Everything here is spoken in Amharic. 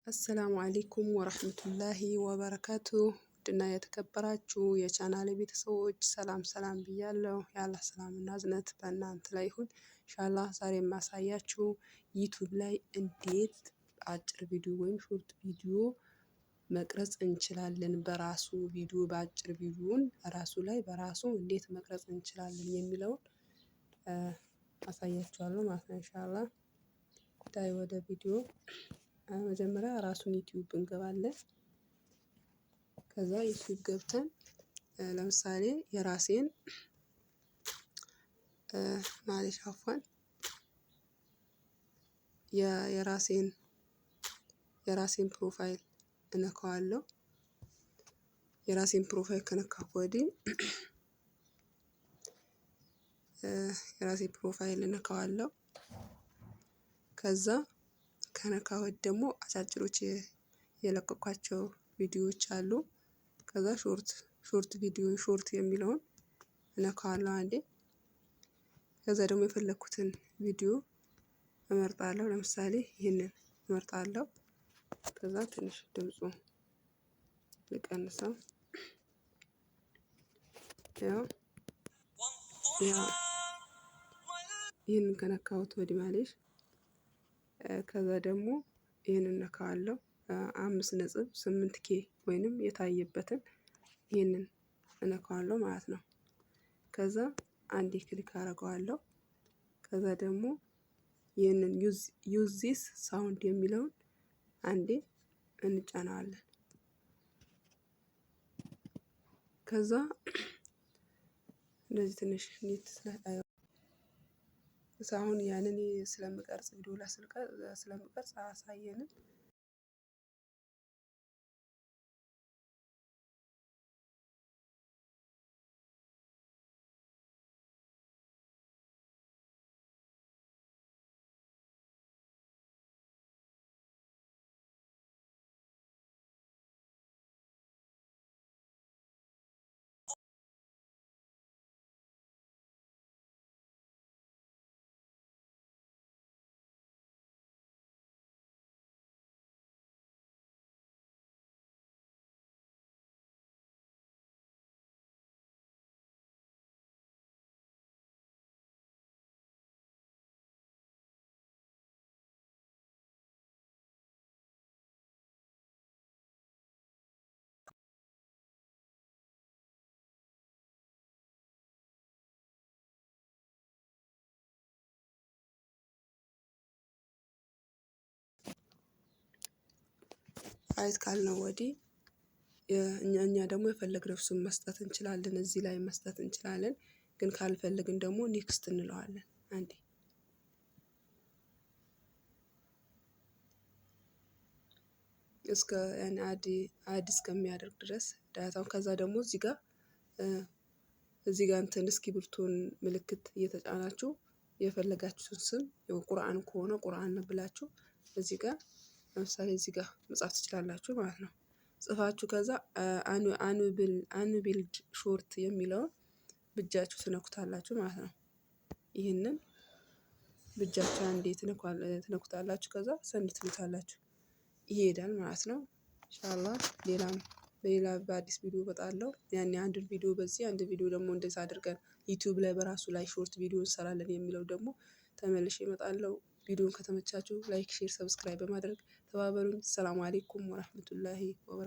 አሰላሙ አለይኩም ወራህመቱላሂ ወበረካቱ። ውድና የተከበራችሁ የቻናሌ ቤተሰቦች ሰላም ሰላም ብያለሁ። የአላህ ሰላምና እዝነት በእናንተ ላይ ይሁን። ኢንሻአላህ ዛሬ የማሳያችሁ ዩቲዩብ ላይ እንዴት አጭር ቪዲዮ ወይም ሾርት ቪዲዮ መቅረጽ እንችላለን፣ በራሱ ቪዲዮ በአጭር ቪዲዮን ራሱ ላይ በራሱ እንዴት መቅረጽ እንችላለን የሚለውን አሳያችኋለሁ ማለት ነው። ኢንሻአላህ ዳይ ወደ ቪዲዮ መጀመሪያ ራሱን ዩቲዩብ እንገባለን። ከዛ ዩቲዩብ ገብተን ለምሳሌ የራሴን ማለሽ አፏን የራሴን ፕሮፋይል እነካዋለሁ። የራሴን ፕሮፋይል ከነካሁ ወዲህ የራሴን ፕሮፋይል እነካዋለሁ። ከዛ ከነካሁት ደግሞ አጫጭሮች የለቀኳቸው ቪዲዮዎች አሉ። ከዛ ሾርት ቪዲዮ ሾርት የሚለውን እነካዋለሁ አንዴ። ከዛ ደግሞ የፈለኩትን ቪዲዮ እመርጣለሁ። ለምሳሌ ይህንን እመርጣለሁ። ከዛ ትንሽ ድምፁ ልቀንሰው። ያው ይህንን ከነካሁት ወዲህ ማለሽ ከዛ ደግሞ ይህንን ነካዋለሁ 5.8K ወይንም የታየበትን ይህንን እነካዋለሁ ማለት ነው። ከዛ አንዴ ክሊክ አደርገዋለሁ። ከዛ ደግሞ ይህንን ዩዝ ዚስ ሳውንድ የሚለውን አንዴ እንጫናለን። ከዛ እንደዚህ ትንሽ ኔት አሁን ያንን ስለምቀርጽ ቪዲዮ ላይ ስለምቀርጽ አያሳየንም። አይት ካልነው ወዲህ እኛ ደግሞ የፈለግነው ስም መስጠት እንችላለን። እዚህ ላይ መስጠት እንችላለን። ግን ካልፈለግን ደግሞ ኔክስት እንለዋለን አንዴ። እስከ ያኔ አድ እስከሚያደርግ ድረስ ዳታው። ከዛ ደግሞ እዚህ ጋር እንትን እስክሪብቶን ምልክት እየተጫናችሁ የፈለጋችሁትን ስም ቁርአን ከሆነ ቁርአን ነው ብላችሁ እዚህ ጋር ለምሳሌ እዚህ ጋር መጻፍ ትችላላችሁ ማለት ነው። ጽፋችሁ ከዛ አንቢልድ ሾርት የሚለውን ብጃችሁ ትነኩታላችሁ ማለት ነው። ይህንን ብጃችሁ አንዴ ትነኩታላችሁ። ከዛ ሰንድ ትሉታላችሁ ይሄዳል ማለት ነው። ኢንሻአላህ በሌላ በአዲስ ቪዲዮ እመጣለሁ። ያኔ አንድ ቪዲዮ በዚህ አንድ ቪዲዮ ደግሞ እንደዛ አድርገን ዩቲዩብ ላይ በራሱ ላይ ሾርት ቪዲዮ እንሰራለን የሚለው ደግሞ ተመልሼ እመጣለሁ። ቪዲዮን ከተመቻችሁ ላይክ፣ ሼር፣ ሰብስክራይብ በማድረግ ተባበሩኝ። ሰላም አለይኩም ወራህመቱላሂ ወበረካቱ።